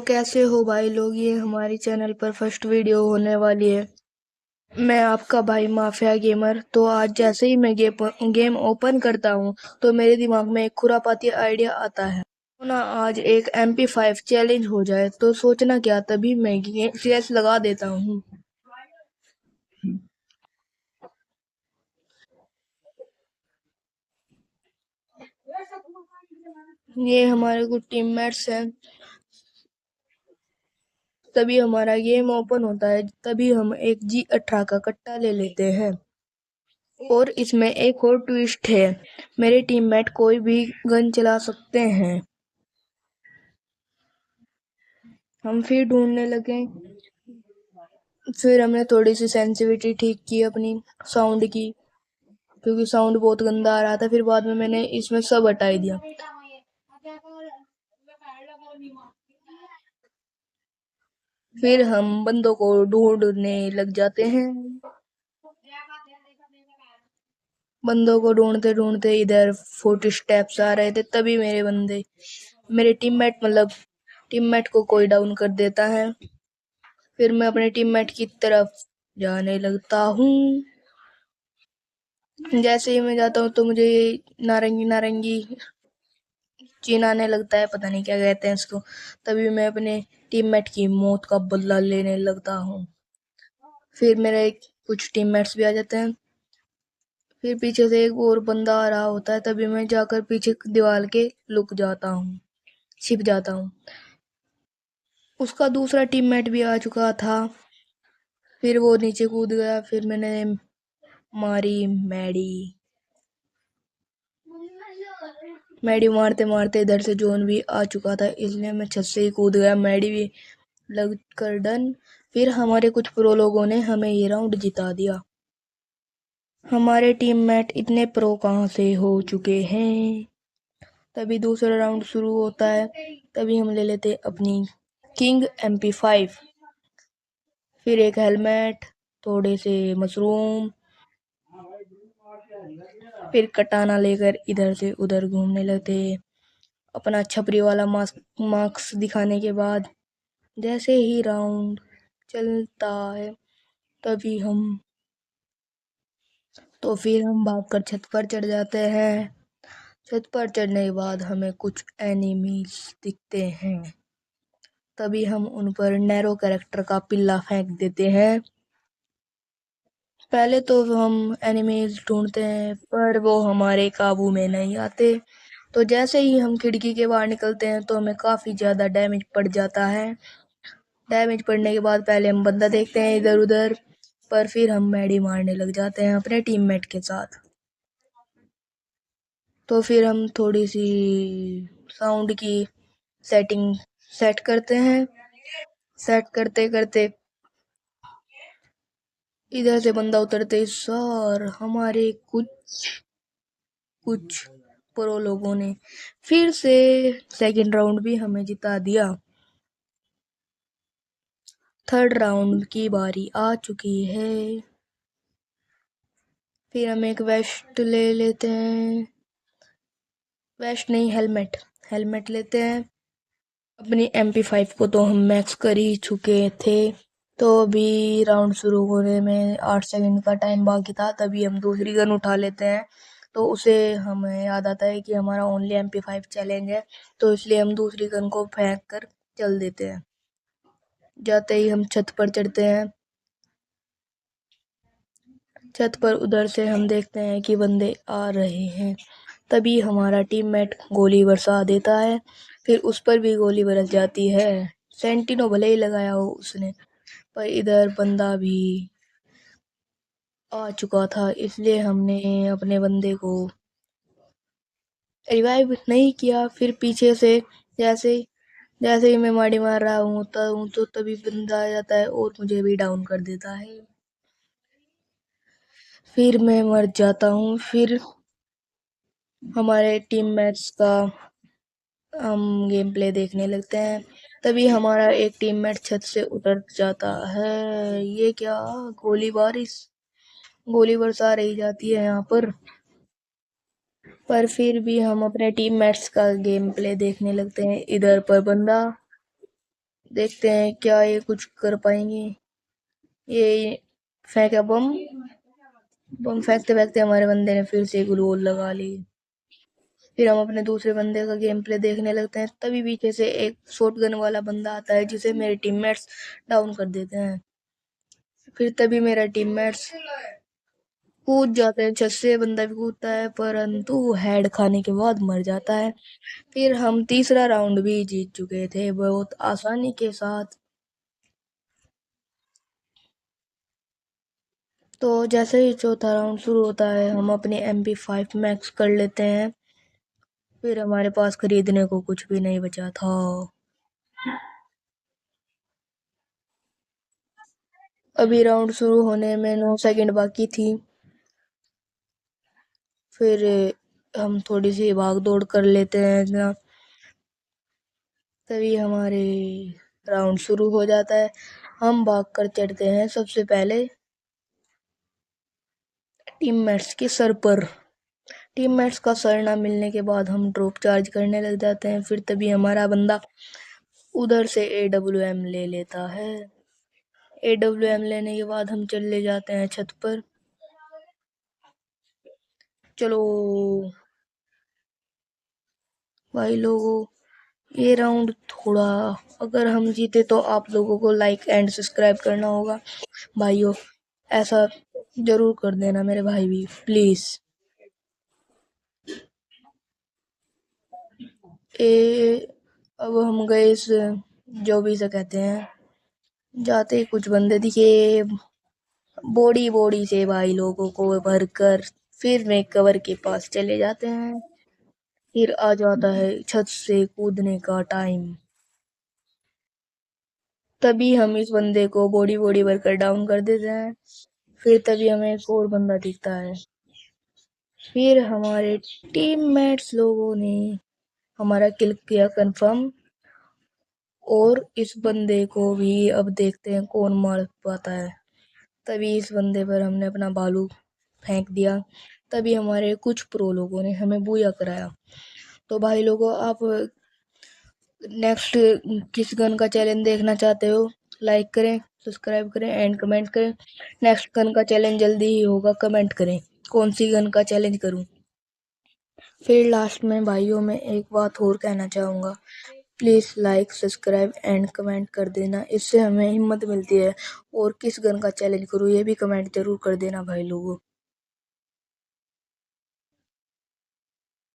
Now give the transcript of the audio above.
कैसे हो भाई लोग। ये हमारी चैनल पर फर्स्ट वीडियो होने वाली है। मैं आपका भाई माफिया गेमर। तो आज जैसे ही मैं गेम ओपन करता हूँ तो मेरे दिमाग में एक खुरापाती आइडिया आता है। तो ना आज एक MP5 चैलेंज हो जाए। तो सोचना क्या, तभी मैं CS लगा देता हूँ। ये हमारे कुछ टीममेट्स हैं। तभी हमारा गेम ओपन होता है। तभी हम एक G18 का कट्टा ले लेते हैं। और इसमें एक और ट्विस्ट है, मेरे टीममेट कोई भी गन चला सकते हैं। हम फिर ढूंढने लगे। फिर हमने थोड़ी सी सेंसिटिविटी ठीक की अपनी साउंड की, क्योंकि साउंड बहुत गंदा आ रहा था। फिर बाद में मैंने इसमें सब हटा ही दिया। फिर हम बंदों को ढूंढने लग जाते हैं। बंदों को ढूंढते ढूंढते इधर 40 स्टेप्स आ रहे थे। तभी मेरे टीममेट को कोई डाउन कर देता है। फिर मैं अपने टीममेट की तरफ जाने लगता हूँ। जैसे ही मैं जाता हूँ तो मुझे नारंगी नारंगी चीन आने लगता है, पता नहीं क्या कहते हैं इसको। तभी मैं अपने टीममेट की मौत का बदला लेने लगता हूँ। फिर मेरे कुछ टीममेट्स भी आ जाते हैं। फिर पीछे से एक और बंदा आ रहा होता है। तभी मैं जाकर पीछे दीवार के लुक जाता हूँ, छिप जाता हूँ। उसका दूसरा टीममेट भी आ चुका था। फिर वो नीचे कूद गया। फिर मैंने मारी मैडी। मैडी मारते मारते इधर से जोन भी आ चुका था, इसलिए मैं छत से ही कूद गया। मैडी भी लग कर डन। फिर हमारे कुछ प्रो लोगों ने हमें ये राउंड जिता दिया। हमारे टीममेट इतने प्रो कहाँ से हो चुके हैं। तभी दूसरा राउंड शुरू होता है। तभी हम ले लेते अपनी किंग MP5। फिर एक हेलमेट, थोड़े से मशरूम, फिर कटाना लेकर इधर से उधर घूमने लगते। अपना छपरी वाला मास्क दिखाने के बाद जैसे ही राउंड चलता है तभी फिर हम भागकर छत पर चढ़ जाते हैं। छत पर चढ़ने के बाद हमें कुछ एनिमीज दिखते हैं। तभी हम उन पर नैरो कैरेक्टर का पिल्ला फेंक देते हैं। पहले तो हम एनिमीज ढूंढते हैं, पर वो हमारे काबू में नहीं आते। तो जैसे ही हम खिड़की के बाहर निकलते हैं तो हमें काफी ज्यादा डैमेज पड़ जाता है। डैमेज पड़ने के बाद पहले हम बंदा देखते हैं इधर उधर, पर फिर हम मैडी मारने लग जाते हैं अपने टीममेट के साथ। तो फिर हम थोड़ी सी साउंड की सेटिंग सेट करते हैं। सेट करते करते इधर से बंदा उतरते सर हमारे कुछ प्रो लोगों ने फिर से सेकंड राउंड भी हमें जिता दिया। थर्ड राउंड की बारी आ चुकी है। फिर हम एक वेस्ट ले लेते हैं। वेस्ट नहीं, हेलमेट लेते हैं। अपनी MP5 को तो हम मैक्स कर ही चुके थे। तो अभी राउंड शुरू होने में 8 सेकंड का टाइम बाकी था। तभी हम दूसरी गन उठा लेते हैं। तो उसे हमें याद आता है कि हमारा ओनली MP5 चैलेंज है, तो इसलिए हम दूसरी गन को फेंक कर चल देते हैं। जाते ही हम छत पर चढ़ते हैं। छत पर उधर से हम देखते हैं कि बंदे आ रहे हैं। तभी हमारा टीममेट गोली बरसा देता है। फिर उस पर भी गोली बरस जाती है। सेंटिनो भले ही लगाया हो उसने, पर इधर बंदा भी आ चुका था, इसलिए हमने अपने बंदे को रिवाइव नहीं किया। फिर पीछे से जैसे जैसे ही मैं मारी मार रहा हूँ तो तभी बंदा आ जाता है और मुझे भी डाउन कर देता है। फिर मैं मर जाता हूँ। फिर हमारे टीममेट्स का हम गेम प्ले देखने लगते हैं। तभी हमारा एक टीममेट छत से उतर जाता है। ये क्या, गोली बरसा रही जाती है यहाँ पर फिर भी हम अपने टीममेट्स का गेम प्ले देखने लगते हैं। इधर पर बंदा देखते हैं क्या ये कुछ कर पाएंगे। ये फेंका बम। बम फेंकते फेंकते हमारे बंदे ने फिर से एक गोल लगा ली। फिर हम अपने दूसरे बंदे का गेम प्ले देखने लगते हैं, तभी पीछे से एक शॉटगन वाला बंदा आता है जिसे मेरे टीममेट्स डाउन कर देते हैं। फिर तभी मेरा टीममेट्स कूद जाते हैं छत से, बंदा भी कूदता है परंतु हेड खाने के बाद मर जाता है। फिर हम तीसरा राउंड भी जीत चुके थे बहुत आसानी के साथ। तो जैसे ही चौथा राउंड शुरू होता है हम अपने MP5 मैक्स कर लेते हैं। फिर हमारे पास खरीदने को कुछ भी नहीं बचा था। अभी राउंड शुरू होने में 9 सेकंड बाकी थी। फिर हम थोड़ी सी भाग दौड़ कर लेते हैं ना, तभी हमारे राउंड शुरू हो जाता है। हम भाग कर चढ़ते हैं सबसे पहले टीममेट्स के सर पर। टीममेट्स का सर ना मिलने के बाद हम ड्रॉप चार्ज करने लग जाते हैं। फिर तभी हमारा बंदा उधर से AWM ले लेता है। AWM लेने के बाद हम चले जाते हैं छत पर। चलो भाई लोगों, ये राउंड थोड़ा, अगर हम जीते तो आप लोगों को लाइक एंड सब्सक्राइब करना होगा भाइयों। ऐसा जरूर कर देना मेरे भाई भी प्लीज। ए अब हम गए इस, जो भी से कहते हैं, जाते ही कुछ बंदे दिखे बॉडी बॉडी से भाई लोगों को भरकर। फिर मैं कवर के पास चले जाते हैं। फिर आ जाता है छत से कूदने का टाइम। तभी हम इस बंदे को बॉडी बॉडी भरकर डाउन कर देते हैं। फिर तभी हमें एक और बंदा दिखता है। फिर हमारे टीममेट्स लोगों ने हमारा किल किया कंफर्म। और इस बंदे को भी अब देखते हैं कौन मार पाता है। तभी इस बंदे पर हमने अपना बालू फेंक दिया। तभी हमारे कुछ प्रो लोगों ने हमें बूया कराया। तो भाई लोगों, आप नेक्स्ट किस गन का चैलेंज देखना चाहते हो? लाइक करें, सब्सक्राइब करें एंड कमेंट करें। नेक्स्ट गन का चैलेंज जल्दी ही होगा, कमेंट करें कौन सी गन का चैलेंज करूं। फिर लास्ट में भाइयों में एक बात और कहना चाहूँगा, please like subscribe and comment कर देना, इससे हमें हिम्मत मिलती है। और किस गन का चैलेंज करूँ ये भी कमेंट जरूर कर देना भाई लोगों।